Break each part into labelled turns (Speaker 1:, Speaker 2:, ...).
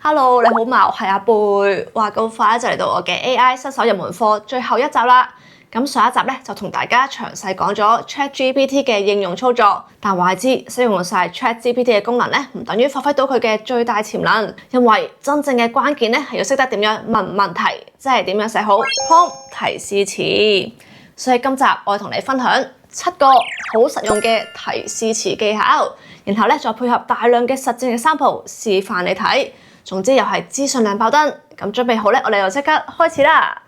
Speaker 1: Hello， 你好嘛？我係阿貝。話咁快就嚟到我嘅 AI 新手入門課最後一集啦。咁上一集咧就同大家詳細講咗 ChatGPT 嘅應用操作，但話係知使用晒 ChatGPT 嘅功能咧，唔等於發揮到佢嘅最大潛能，因為真正嘅關鍵咧係要識得點樣問問題，即係點樣寫好 prompt 提示詞。所以今集我會同你分享7個好實用嘅提示詞技巧，然後咧再配合大量嘅實戰嘅sample示範你睇。總之又係資訊量爆燈，咁準備好咧，我哋就即刻開始啦！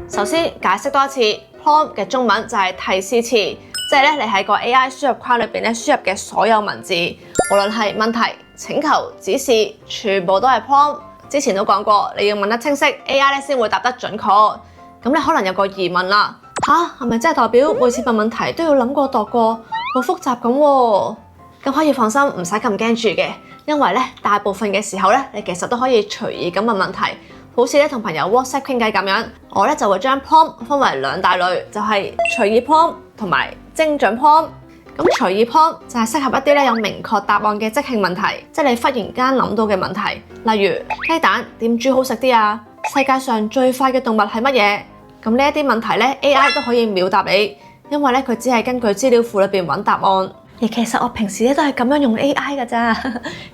Speaker 1: 首先解釋多一次 prompt 嘅中文就係提示詞，即係咧你喺個 AI 輸入框裏邊咧輸入嘅所有文字，無論係問題、請求、指示，全部都係 prompt。之前都講過，你要問得清晰 ，AI 咧先會答得準確。咁你可能有個疑問啦，係咪真係代表每次問問題都要諗過度過，好複雜咁喎？咁可以放心，唔使咁驚住嘅，因為咧大部分嘅時候咧，你其實都可以隨意咁問問題。好似咧同朋友 WhatsApp 傾偈咁樣，我咧就會將 prompt 分為2大類，就係隨意 prompt 同埋精準 prompt。咁隨意 prompt 就係適合一啲咧有明確答案嘅即興問題，即係你忽然間諗到嘅問題，例如雞蛋點煮好食啲啊？世界上最快嘅動物係乜嘢？咁呢一啲問題咧 AI 都可以秒答你，因為咧佢只係根據資料庫裏邊揾答案。而其實我平時咧都係咁樣用 AI 㗎咋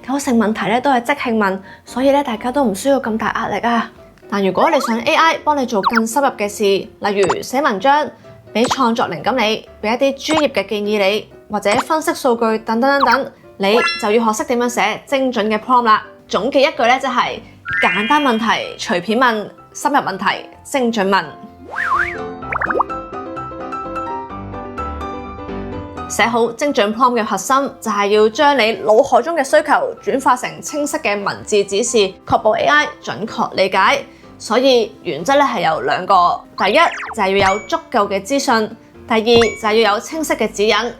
Speaker 1: ，90%問題咧都係即興問，所以咧大家都唔需要咁大壓力啊。但如果你想 AI 幫你做更深入嘅事，例如寫文章，俾創作靈感你，俾一啲專業嘅建議你，或者分析數據等等等等，你就要學識點樣寫精準嘅 prompt 啦。總結一句咧就係簡單問題隨便問，深入問題精準問。寫好精準 prompt 嘅核心就係要將你腦海中嘅需求轉化成清晰嘅文字指示，確保 AI 準確理解。所以原則咧係有2個，第一就係要有足夠嘅資訊，第二就係要有清晰嘅指引。要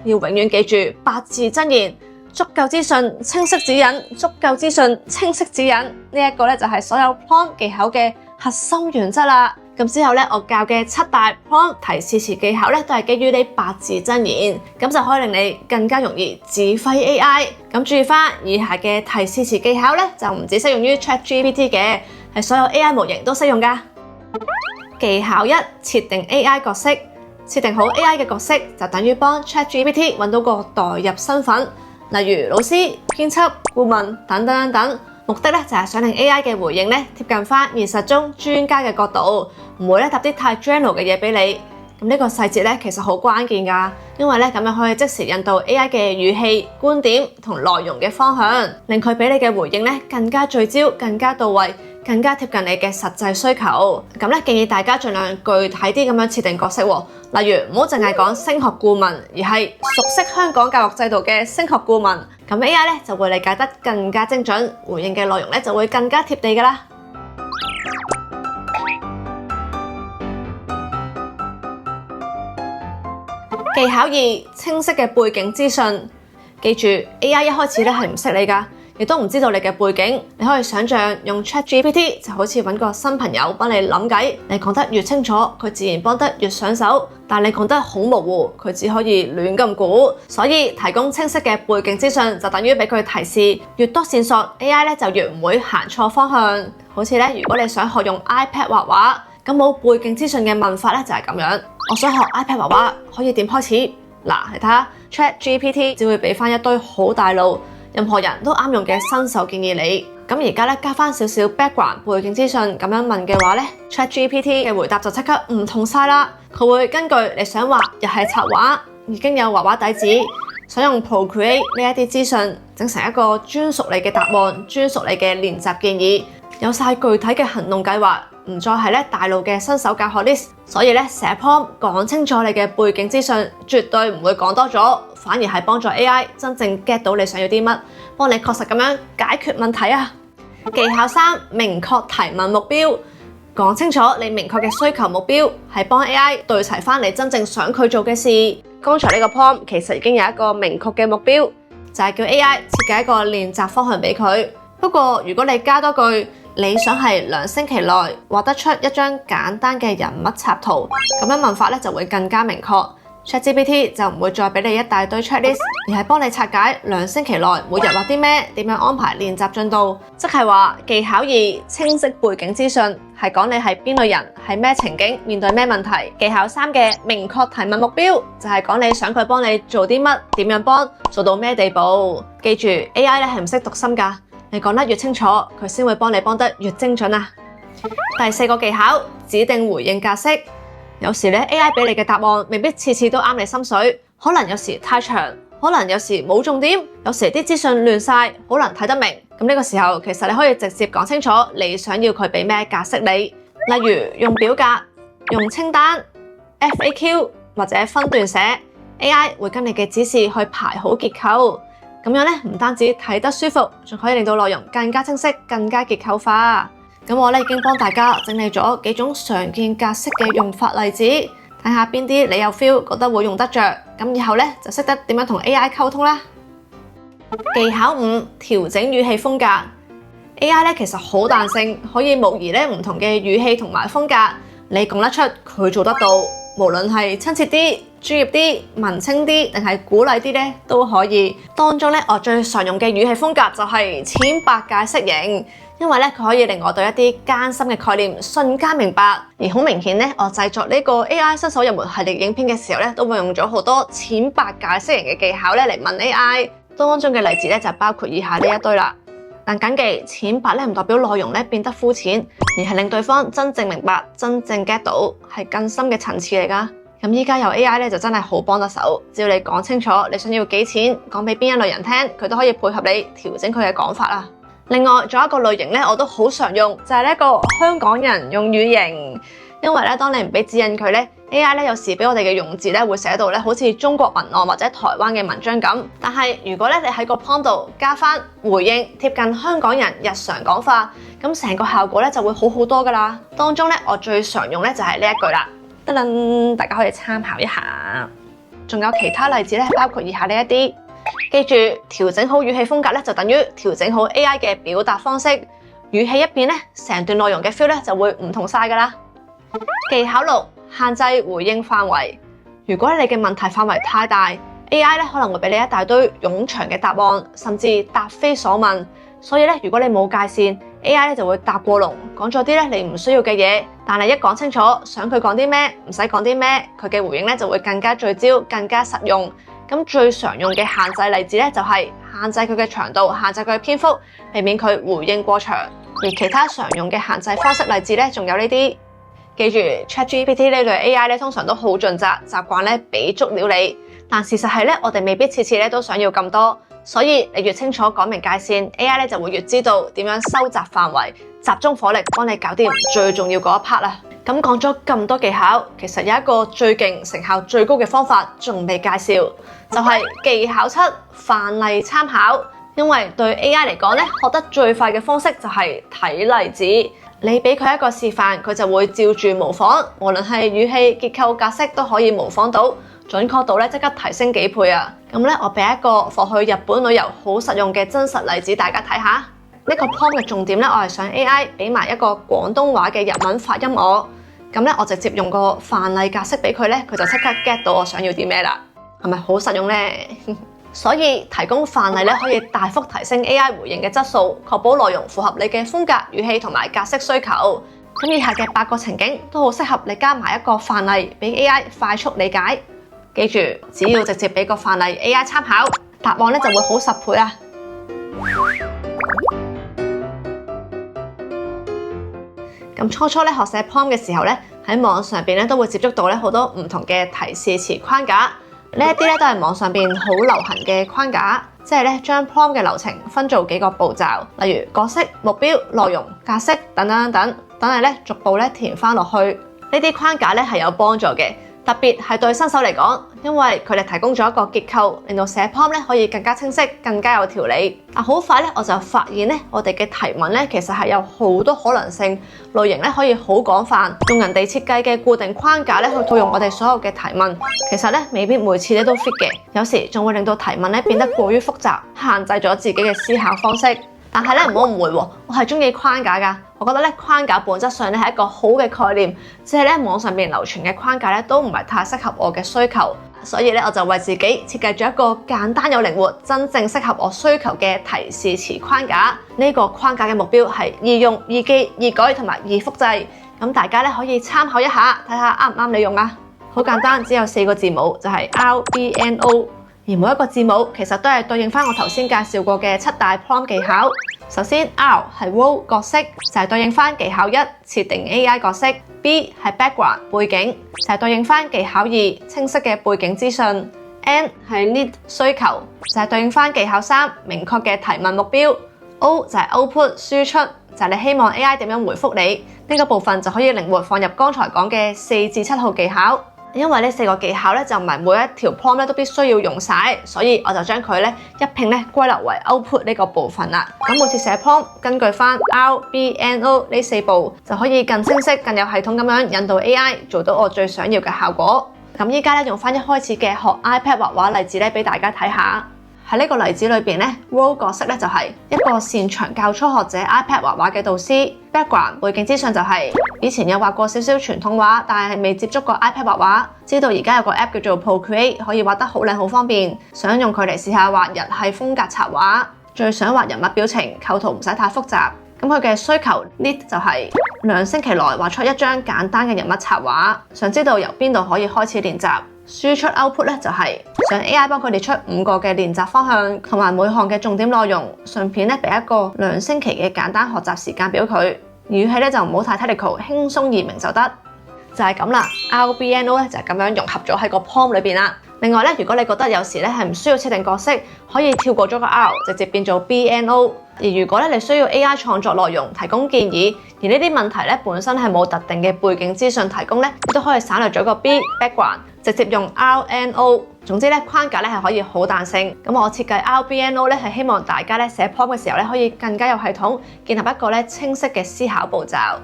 Speaker 1: 永遠記住8字真言：足夠資訊、清晰指引；足夠資訊、清晰指引。呢一個咧就係所有 prompt 技巧嘅核心原則啦。咁之後咧，我教嘅7大 prompt 提示詞技巧咧，都係基於呢8字真言，咁就可以令你更加容易指揮 AI。咁注意翻以下嘅提示詞技巧咧，就唔只適用於 ChatGPT 嘅，係所有 AI 模型都適用㗎。技巧1：設定 AI 角色。設定好 AI 嘅角色，就等於幫 ChatGPT 揾到個代入身份，例如老師、編輯、顧問等等等等。目的咧就係想令 AI 嘅回應咧貼近翻現實中專家嘅角度，唔會咧答啲太 general 嘅嘢俾你。咁呢個細節咧其實好關鍵㗎，因為咧咁樣可以即時引導 AI 嘅語氣、觀點同內容嘅方向，令佢俾你嘅回應咧更加聚焦、更加到位、更加貼近你嘅實際需求。咁咧建議大家盡量具體啲咁樣設定角色喎，例如唔好淨係講升學顧問，而係熟悉香港教育制度嘅升學顧問。咁 AI 咧就會理解得更加精準，回應嘅內容咧就會更加貼地㗎啦。技巧2：清晰嘅背景資訊。記住 AI 一開始咧係唔識你㗎，亦都唔知道你嘅背景。你可以想象用 ChatGPT 就好似揾個新朋友幫你諗計，你講得越清楚，佢自然幫得越上手。但你講得好模糊，佢只可以亂咁估。所以提供清晰嘅背景資訊，就等於俾佢提示，越多線索 AI 咧就越唔會行錯方向。好似咧，如果你想學用 iPad 畫畫，咁冇背景資訊嘅問法咧就係咁樣。我想學 iPad 畫畫，可以點開始？嗱，你睇下 ChatGPT 只會俾翻一堆好大路，任何人都啱用嘅新手建議你。咁而家咧加翻少少 background 背景資訊咁樣問嘅話咧 ，ChatGPT 嘅回答就即刻唔同晒啦。佢會根據你想畫日系插畫，已經有畫畫底子，想用 Procreate 呢一啲資訊整成一個專屬你嘅答案，專屬你嘅練習建議，有晒具體嘅行動計劃。唔再係大路嘅新手教學 list， 所以寫 prompt 講清楚你嘅背景資訊，絕對唔會講多咗，反而係幫助 AI 真正 get 到你想要啲乜，幫你確實咁樣解決問題啊！技巧3：明確提問目標。講清楚你明確嘅需求目標，係幫 AI 對齊返你真正想佢做嘅事。剛才呢個 prompt 其實已經有一個明確嘅目標，就係叫 AI 設計一個練習方向俾佢。不過如果你加多句你想係2星期內畫得出一張簡單嘅人物插圖，咁樣問法咧就會更加明確。ChatGPT 就唔會再俾你一大堆 checklist， 而係幫你拆解2星期內每日畫啲咩，點樣安排練習進度。即係話技巧2清晰背景資訊，係講你係邊類人，係咩情景，面對咩問題。技巧3嘅明確提問目標，就係講你想佢幫你做啲乜，點樣幫，做到咩地步。記住 AI 咧係唔識讀心㗎，你講得越清楚，佢先會幫你幫得越精準啊。第4個技巧，指定回應格式。有時咧 AI 俾你嘅答案未必次次都啱你心水，可能有時太長，可能有時冇重點，有時啲資訊亂晒，好難睇得明。咁呢個時候其實你可以直接講清楚你想要佢俾咩格式你，例如用表格、用清單、FAQ 或者分段寫， AI 會跟你嘅指示去排好結構。咁樣咧唔單止睇得舒服，仲可以令到內容更加清晰、更加結構化。咁我咧已經幫大家整理咗幾種常見格式嘅用法例子，睇下邊啲你有 feel 覺得會用得着，咁以後咧就識得點樣同 AI 溝通啦。技巧5，調整語氣風格。AI 咧其實好彈性，可以模擬咧唔同嘅語氣同埋風格，你講得出佢做得到，無論係親切啲、專業啲、文青啲，定係鼓勵啲咧都可以。當中咧我最常用嘅語氣風格就係淺白解釋型。因為咧佢可以令我對一啲艱深嘅概念瞬間明白，而好明顯咧，我製作呢個 AI 新手入門系列影片嘅時候咧，都會用咗好多淺白解釋型嘅技巧咧嚟問 AI。當中嘅例子咧就包括以下呢一堆啦。但謹記，淺白咧唔代表內容咧變得膚淺，而係令對方真正明白、真正 get 到，係更深嘅層次嚟㗎。咁依家有 AI 咧就真係好幫得手，只要你講清楚你想要幾錢，講俾邊一類人聽，佢都可以配合你調整佢嘅講法啦。另外，仲有一個類型咧，我都好常用，就係呢個香港人用語型。因為咧，當你唔俾指引佢咧 ，AI 咧有時俾我哋嘅用字咧會寫到咧好似中國文案或者台灣嘅文章咁。但係如果咧你喺個 prompt 度加翻回應貼近香港人日常講法，咁成個效果咧就會好好多噶啦。當中咧我最常用咧就係呢一句啦，得啦，大家可以參考一下。仲有其他例子咧，包括以下呢一啲。記住，調整好語氣風格咧，就等於調整好 AI 嘅表達方式。語氣一變咧，成段內容嘅 feel 咧就會唔同晒噶啦。技巧6，限制回應範圍。如果你嘅問題範圍太大， AI 咧可能會俾你一大堆冗長嘅答案，甚至答非所問。所以咧，如果你冇界線， AI 咧就會答過龍，講咗啲咧你唔需要嘅嘢。但係一講清楚，想佢講啲咩，唔使講啲咩，佢嘅回應咧就會更加聚焦，更加實用。咁最常用嘅限制例子咧，就係限制佢嘅長度，限制佢嘅篇幅，避免佢回應過長。而其他常用嘅限制方式例子咧，仲有呢啲。記住 ChatGPT 呢類 AI 咧，通常都好盡責，習慣咧俾足料你。但事實係咧，我哋未必次次咧都想要咁多，所以你越清楚講明界線 ，AI 咧就會越知道點樣收窄範圍，集中火力幫你搞掂最重要嗰一 part 啦。咁講咗咁多技巧，其實有一個最勁、成效最高嘅方法仲未介紹，就係技巧7，範例參考。因為對 AI 嚟講咧，學得最快嘅方式就係睇例子。你俾佢一個示範，佢就會照住模仿，無論係語氣、結構、格式都可以模仿到，準確度咧即刻提升幾倍啊！咁咧，我俾一個放去日本旅遊好實用嘅真實例子，大家睇下。呢個 prompt 嘅重點咧，我係想 AI 俾埋一個廣東話嘅日文發音我。咁咧，我直接用個範例格式俾佢咧，佢就即刻 get 到我想要啲咩啦，係咪好實用咧？所以提供範例咧，可以大幅提升 AI 回應嘅質素，確保內容符合你嘅風格、語氣同埋格式需求。咁以下嘅8個情景都好適合你加埋一個範例俾 AI 快速理解。記住，只要直接俾個範例 AI 參考，答案咧就會好10倍啊！咁初初咧學寫 prompt 嘅時候咧，喺網上邊咧都會接觸到咧好多唔同嘅提示詞框架，呢一啲咧都係網上邊好流行嘅框架，即係咧將 prompt 嘅流程分做幾個步驟，例如角色、目標、內容、格式等等等等，等係咧逐步咧填翻落去。呢啲框架咧係有幫助嘅，特別係對新手嚟講，因為佢哋提供咗一個結構，令到寫 prompt 咧可以更加清晰、更加有條理。但好快咧，我就發現咧，我哋嘅提問咧其實係有好多可能性，類型咧可以好廣泛。用人哋設計嘅固定框架咧去套用我哋所有嘅提問，其實咧未必每次咧都 fit 嘅，有時仲會令到提問咧變得過於複雜，限制咗自己嘅思考方式。但係咧唔好誤會喎，我係中意框架㗎。我覺得咧框架本質上咧係一個好嘅概念，只係咧網上面流傳嘅框架咧都唔係太適合我嘅需求，所以咧我就為自己設計咗一個簡單又靈活、真正適合我需求嘅提示詞框架。呢個框架嘅目標係易用、易記、易改同埋易複製，咁大家咧可以參考一下，睇下啱唔啱你用啊！好簡單，只有4個字母，就係 RBNO。而每一個字母其實都係對應翻我頭先介紹過嘅7大 prompt 技巧。首先 R 係 role 角色，就係對應翻技巧1設定 AI 角色。B 係 background 背景，就係對應翻技巧2清晰嘅背景資訊。N 係 need 需求，就係對應翻技巧3明確嘅提問目標。O 就係 output 輸出，就係你希望 AI 點樣回覆你，呢個部分就可以靈活放入剛才講嘅4至7號技巧。因為呢4個技巧咧就唔係每一條 prompt 都必須要用晒，所以我就將佢咧一併咧歸納為 output 呢個部分啦。咁每次寫 prompt 根據翻 RBNO 呢4步就可以更清晰、更有系統咁樣引導 AI 做到我最想要嘅效果。咁依家咧用翻一開始嘅學 iPad 畫畫例子咧俾大家睇下。喺呢個例子裏邊咧 role 角色咧就係一個擅長教初學者 iPad 畫畫嘅導師。background 背景資訊就係以前有畫過少少傳統畫，但係未接觸過 iPad 畫畫，知道而家有個 app 叫做 Procreate 可以畫得好靚好方便，想用佢嚟試下畫日系風格插畫，最想畫人物表情，構圖唔使太複雜。咁佢嘅需求 need 就係2星期內畫出一張簡單嘅人物插畫，想知道由邊度可以開始練習。輸出 output 咧就係想 AI 幫佢列出5個嘅練習方向，同埋每項嘅重點內容，順便咧俾一個2星期嘅簡單學習時間表佢。語氣咧就唔好太 technical， 輕鬆易明就得。就係咁啦 ，RBNO 咧就係咁樣融合咗喺個 prompt 裏邊啦。另外咧，如果你覺得有時咧係唔需要設定角色，可以跳過咗個 R， 直接變做 BNO。而如果咧你需要 AI 創作內容提供建議，而呢啲問題咧本身係冇特定嘅背景資訊提供咧，你都可以省略咗個 B background， 直接用 RNO。總之咧框架咧係可以好彈性。咁我設計 RBNO 咧係希望大家咧寫 prompt 嘅時候咧可以更加有系統，建立一個咧清晰嘅思考步驟。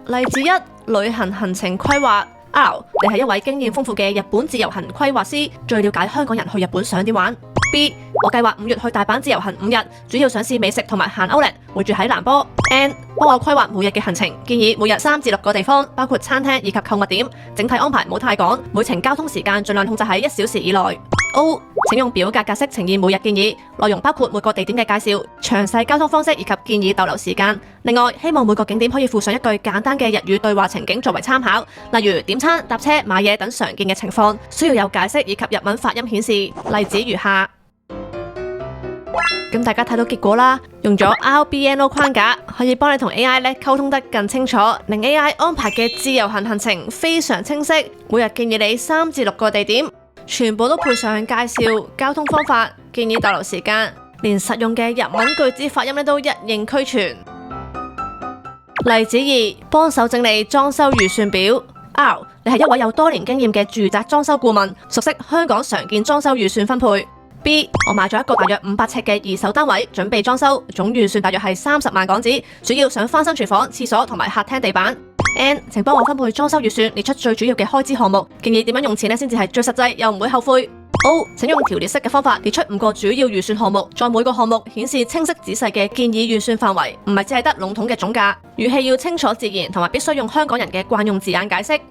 Speaker 1: 例子1：旅行行程規劃。R， 你係一位經驗豐富嘅日本自由行規劃師，最了解香港人去日本想點玩。B， 我計劃5月去大阪自由行5日，主要想試美食同埋行 Outlet， 會住喺南波。N， 幫我規劃每日嘅行程，建議每日3至6個地方，包括餐廳以及購物點，整體安排唔好太趕，每程交通時間盡量控制喺1小時以內。O， 請用表格格式呈現每日建議，內容包括每個地點嘅介紹、詳細交通方式以及建議逗留時間。另外，希望每個景點可以附上一句簡單嘅日語對話情景作為參考，例如點餐、搭車、買嘢等常見嘅情況，需要有解釋以及日文發音顯示。例子如下。咁大家睇到結果啦，用咗 RBNO 框架可以幫你同 AI 溝通得更清楚，令 AI 安排嘅自由行行程非常清晰，每日建議你3至6個地點。全部都配上介紹、交通方法、建議逗留時間，連實用嘅日文句子發音都一應俱全。例子2：幫手整理裝修預算表。R， 你係一位有多年經驗嘅住宅裝修顧問，熟悉香港常見裝修預算分配。B， 我買咗一個大約500尺嘅2手單位，準備裝修，總預算大約係30萬港紙，主要想翻新廚房、廁所同埋客廳地板。N， 請幫我分配裝修預算，列出最主要嘅開支項目，建議點樣用錢先至係最實際又唔會後悔。O， 請用條列式嘅方法列出5個主要預算項目，在每個項目顯示清晰仔細嘅建議預算範圍，唔係只係得籠統嘅總價，語氣要清楚自然，同埋必須用香港人嘅慣用字眼解釋。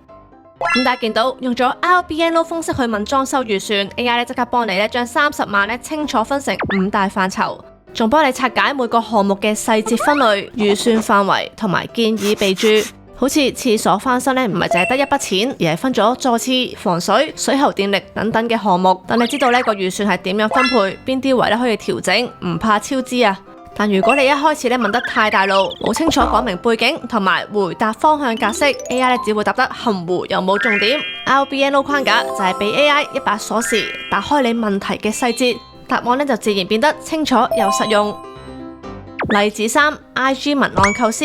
Speaker 1: 咁大家見到用咗 RBNO 方式去問裝修預算 ，AI 即刻幫你將30萬清楚分成5大範疇，仲幫你拆解每個項目嘅細節分類、預算範圍同埋建議備註。好似廁所翻新唔係淨係得一筆錢，而係分咗座廁、防水、水喉電力等等嘅項目，等你知道呢個預算係點樣分配，邊啲位可以調整，唔怕超支啊！但如果你一開始問得太大路，冇清楚講明背景同埋回答方向格式 ，AI 只會答得含糊又冇重點。RBNO 框架就係俾 AI 一把鎖匙，打開你問題嘅細節，答案就自然變得清楚又實用。例子3： IG 文案構思。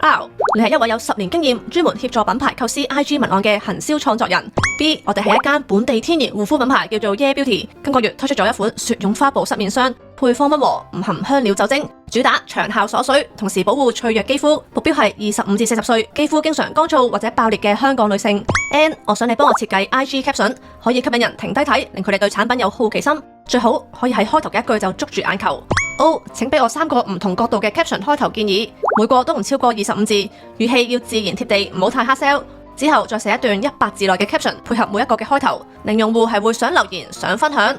Speaker 1: R， 你係一位有10年經驗，專門協助品牌構思 IG 文案嘅行銷創作人。B， 我哋係一間本地天然護膚品牌，叫做 Yeah Beauty， 今個月推出咗一款雪絨花布濕面霜，配方溫和，唔含香料酒精，主打長效鎖水，同時保護脆弱肌膚，目標係25至40歲，肌膚經常乾燥或者爆裂嘅香港女性。N， 我想你幫我設計 IG Caption， 可以吸引人停低睇，令佢哋對產品有好奇心。最好可以喺開頭嘅一句就捉住眼球。O， 請俾我3個唔同角度嘅 caption 開頭建議，每個都唔超過25字，語氣要自然貼地，唔好太 hard sell。之後再寫一段100字內嘅 caption 配合每一個嘅開頭，令用戶係會想留言、想分享。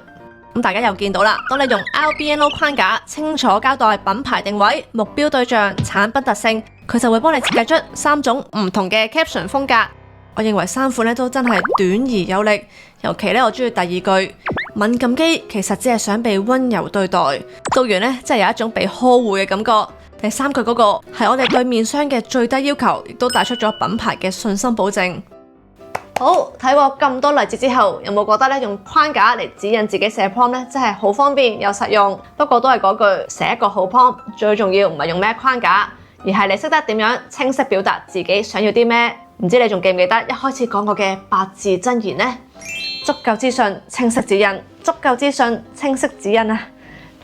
Speaker 1: 咁大家又見到啦，當你用 RBNO 框架清楚交代品牌定位、目標對象、產品特性，佢就會幫你設計出3種唔同嘅 caption 風格。我認為3款都真係短而有力，尤其我中意第2句，敏感肌其實只係想被溫柔對待，讀完真係有一種被呵護嘅感覺。第3句嗰個係我哋對面商嘅最低要求，亦都帶出咗品牌嘅信心保證。好，睇過咁多例子之後，有冇覺得用框架嚟指引自己寫 prompt 真係好方便又實用？不過都係嗰句，寫一個好 prompt 最重要唔係用咩框架，而係你識得點樣清晰表達自己想要啲咩。唔知你仲記唔記得一開始講過嘅8字真言呢？足夠資訊，清晰指引。足夠資訊，清晰指引啊！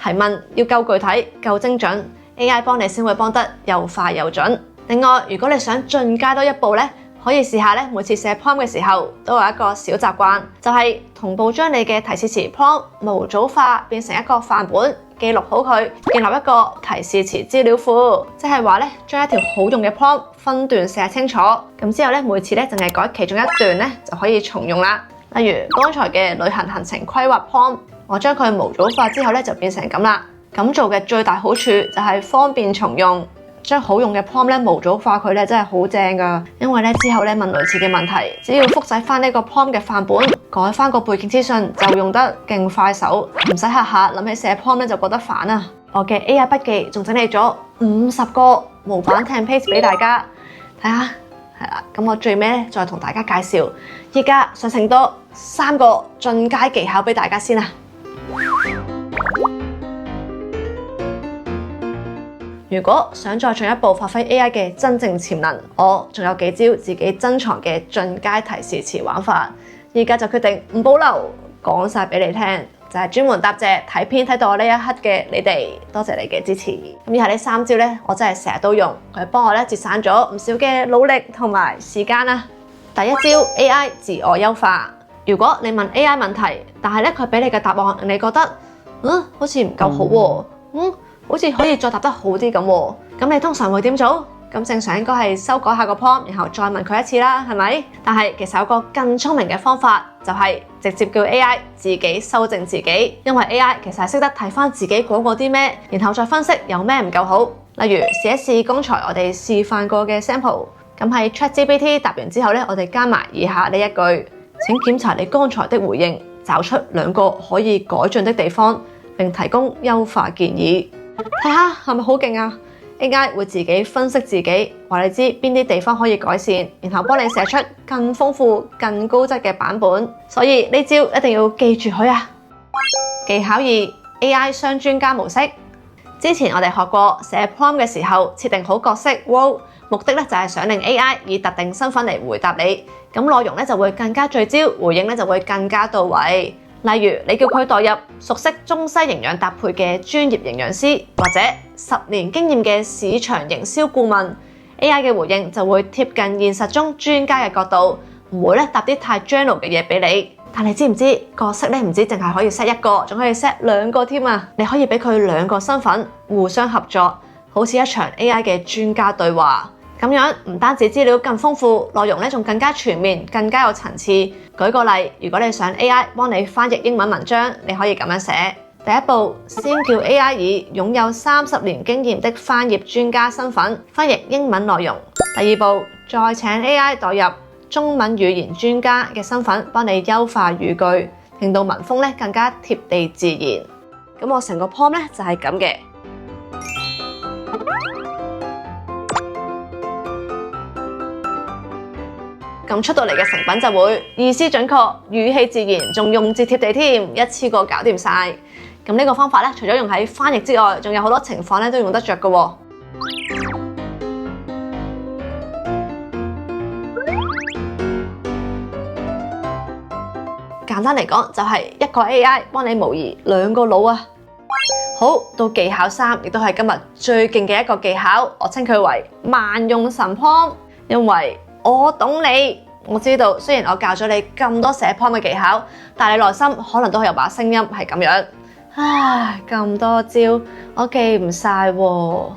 Speaker 1: 提問要夠具體、夠精準 ，AI 幫你先會幫得又快又準。另外，如果你想進階多一步呢，可以試下每次寫 prompt 嘅時候，都有一個小習慣，就係同步將你嘅提示詞 prompt 模組化，變成一個範本，記錄好佢，建立一個提示詞資料庫。即係話將一條好用嘅 prompt 分段寫清楚，咁之後每次淨係改其中一段就可以重用啦。例如剛才嘅旅行行程規劃 prompt，我將佢模組化之後就變成咁啦。咁做嘅最大好處就係方便重用。將好用嘅 prompt 模組化佢真係好正噶，因為之後問類似嘅問題，只要複製翻呢個 prompt 嘅範本，改翻個背景資訊就用得勁快手，唔使下下諗起寫 prompt 就覺得煩啊。我嘅 AI 筆記仲整理咗50個模板 template 俾大家睇下，係啦。咁我最尾再同大家介紹，依家想剩多3個進階技巧俾大家先啊。如果想再進一步發揮 AI 嘅真正潛能，我仲有幾招自己珍藏嘅進階提示詞玩法，而家就決定唔保留，講晒俾你聽，就係專門答謝睇片睇到我呢一刻嘅你哋，多謝你嘅支持。咁以下呢3招我真係成日都用，佢幫我節省咗唔少嘅努力同埋時間啊。第一招 AI 自我優化，如果你問 AI 問題，但係佢俾你嘅答案你覺得好似唔夠好喎，好似可以再答得好啲咁，咁你通常會點做？咁正常應該係修改下個 prompt，然後再問佢一次啦，係咪？但係其實有個更聰明嘅方法，就係直接叫 AI 自己修正自己，因為 AI 其實係識得睇翻自己講過啲咩，然後再分析有咩唔夠好。例如試一試剛才我哋示範過嘅 sample， 咁喺 ChatGPT 答完之後我哋加埋以下呢一句，請檢查你剛才的回應，找出2個可以改進的地方，並提供優化建議。睇下係咪好勁啊 ？AI 會自己分析自己，話你知邊啲地方可以改善，然後幫你寫出更豐富、更高質嘅版本。所以呢招一定要記住佢啊！技巧2 AI 雙專家模式。之前我哋學過寫 prompt 嘅時候，設定好角色 role， 目的就係想令 AI 以特定身份嚟回答你，咁內容就會更加聚焦，回應就會更加到位。例如你叫佢代入熟悉中西營養搭配嘅專業營養師，或者10年經驗嘅市場營銷顧問 ，AI 嘅回應就會貼近現實中專家嘅角度，唔會答啲太 general 嘅嘢俾你。但你知唔知角色唔止淨係可以 set 1個，仲可以 set 2個添啊！你可以俾佢2個身份互相合作，好似一場 AI 嘅專家對話。咁樣唔單止資料更豐富，內容仲更加全面，更加有層次。舉個例，如果你想 AI 幫你翻譯英文文章，你可以咁樣寫：第一步，先叫 AI 以擁有30年經驗的翻譯專家身份翻譯英文內容；第二步，再請 AI 代入中文語言專家嘅身份幫你優化語句，令到文風更加貼地自然。咁我成個 prompt 就係咁嘅。咁出到嚟嘅成品就會意思準確、語氣自然，仲用字貼地添，一次過搞掂晒。咁呢個方法除咗用喺翻譯之外，仲有好多情況都用得着嘅喎。簡單嚟講，就係一個 AI 幫你模擬2個腦啊。好，到技巧3，亦都係今日最勁嘅一個技巧，我稱佢為萬用神 prompt，因為我懂你，我知道雖然我教咗你咁多寫 prompt 嘅技巧，但你內心可能都有把聲音係咁樣。唉，咁多招我記唔晒喎。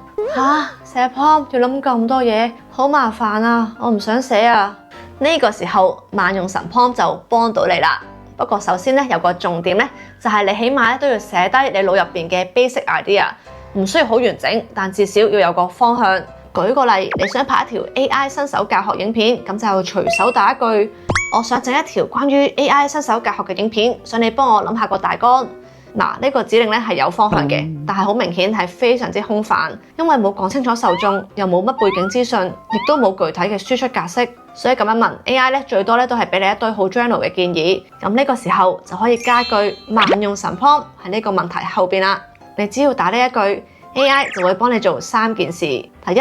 Speaker 1: 寫 prompt 要諗咁多嘢，好麻煩啊！我唔想寫啊。呢個時候萬用神 prompt 就幫到你啦。不過首先有個重點就係你起碼都要寫低你腦入邊嘅 basic idea， 唔需要好完整，但至少要有個方向。舉個例，你想拍一條 AI 新手教學影片，咁就隨手打一句：我想整一條關於 AI 新手教學嘅影片，想你幫我諗下個大綱。呢個指令係有方向嘅，但係好明顯係非常之空泛，因為冇講清楚受眾，又冇乜背景資訊，亦都冇具體嘅輸出格式，所以咁樣問 AI 最多都係俾你一堆好 general 嘅建議。咁呢個時候就可以加句萬用神 prompt 喺呢個問題後邊啦。你只要打呢一句 ，AI 就會幫你做3件事。第一，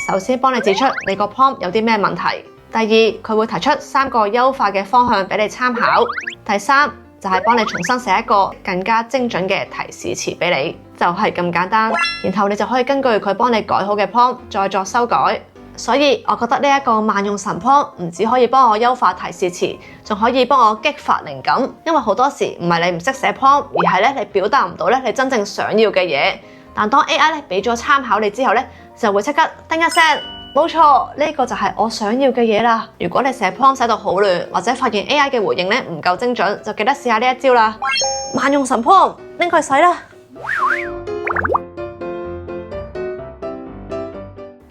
Speaker 1: 首先幫你指出你個 prompt 有啲咩問題；第二，佢會提出3個優化嘅方向俾你參考；第三，就係幫你重新寫一個更加精準嘅提示詞俾你，就係咁簡單。然後你就可以根據佢幫你改好嘅 prompt 再作修改。所以我覺得呢一個萬用神 prompt 唔止可以幫我優化提示詞，仲可以幫我激發靈感。因為好多時唔係你唔識寫 prompt，而係你表達唔到你真正想要嘅嘢。但當 AI 俾咗參考你之後就會即刻叮一聲。冇錯，呢個就係我想要嘅嘢啦。如果你寫 prompt 寫到好亂，或者發現 AI 嘅回應唔夠精準，就記得試下呢一招啦。萬用神 prompt 拎佢使啦。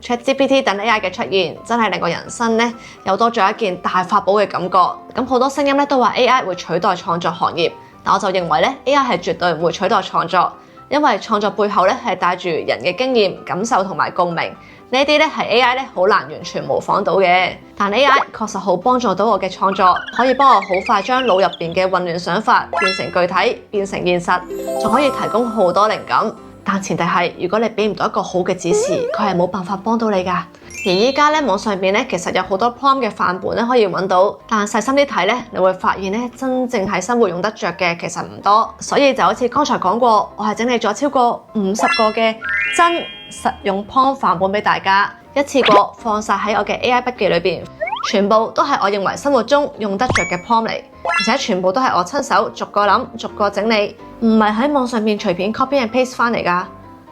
Speaker 1: ChatGPT 等 AI 嘅出現，真係令個人生有多咗一件大法寶嘅感覺。咁好多聲音都話 AI 會取代創作行業，但我就認為AI 係絕對唔會取代創作，因為創作背後係帶住人嘅經驗、感受同埋共鳴。呢啲係 AI 好難完全模仿到嘅，但 AI 確實好幫助到我嘅創作，可以幫我好快將腦入邊嘅混亂想法變成具體，變成現實，仲可以提供好多靈感。但前提係，如果你俾唔到一個好嘅指示，佢係冇辦法幫到你㗎。而依家網上邊其實有好多 prompt 嘅範本可以揾到，但細心啲睇你會發現真正喺生活用得着嘅其實唔多。所以就好似剛才講過，我係整理咗超過50個嘅真實用 prompt 範本俾大家，一次過放晒喺我嘅 AI 筆記裏邊，全部都係我認為生活中用得着嘅 prompt 嚟，而且全部都係我親手逐個諗、逐個整理，唔係喺網上面隨便 copy and paste 翻嚟㗎。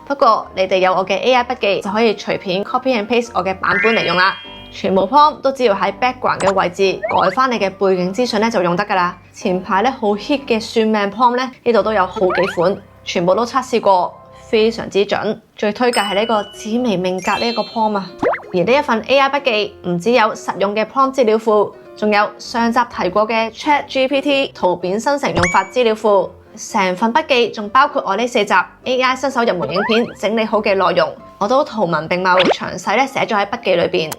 Speaker 1: 不過你哋有我嘅 AI 筆記就可以隨便 copy and paste 我嘅版本嚟用啦。全部 prompt 都只要喺 background 嘅位置改翻你嘅背景資訊就用得㗎啦。前排好 hit 嘅算命 prompt 呢度都有好幾款，全部都測試過，非常之準。最推介係呢個紫微命格呢一個 prompt 啊。而呢一份 AI 筆記唔只有實用嘅 prompt 資料庫，仲有上集提過嘅 ChatGPT 圖片生成用法資料庫。成份筆記仲包括我呢4集 AI 新手入門影片整理好嘅內容，我都圖文並茂詳細寫咗喺筆記裏邊。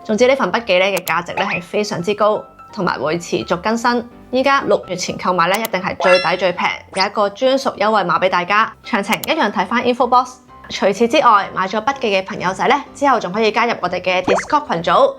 Speaker 1: 總之呢份筆記嘅價值係非常之高，同埋會持續更新。依家6月前購買一定係最抵最平，有一個專屬優惠碼俾大家，詳情一樣睇翻 info box。除此之外，買咗筆記嘅朋友仔之後仲可以加入我哋嘅 Discord 群組。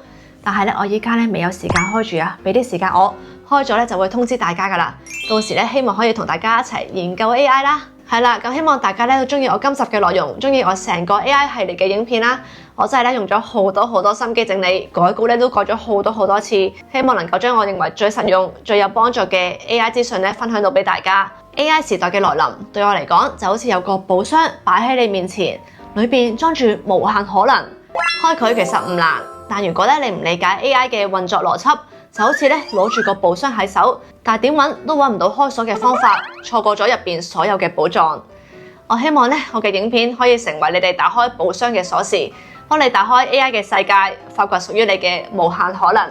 Speaker 1: 但係我依家未有時間開住啊，俾啲時間我開咗就會通知大家噶啦。到時希望可以同大家一齊研究 AI 啦。係啦，咁希望大家都中意我今集嘅內容，中意我成個 AI 系列嘅影片啦。我真係用咗好多心機整理，改稿都改咗好多次，希望能夠將我認為最實用、最有幫助嘅 AI 資訊分享到俾大家。AI 時代嘅來臨對我嚟講就好似有個寶箱擺喺你面前，裏面裝住無限可能。開佢其實唔難，但如果你唔理解 AI 嘅運作邏輯，就好似攞住個寶箱喺手，但係點揾都揾唔到開鎖嘅方法，錯過咗入邊所有嘅寶藏。我希望我嘅影片可以成為你哋打開寶箱嘅鎖匙，幫你打開 AI 嘅世界，發掘屬於你嘅無限可能。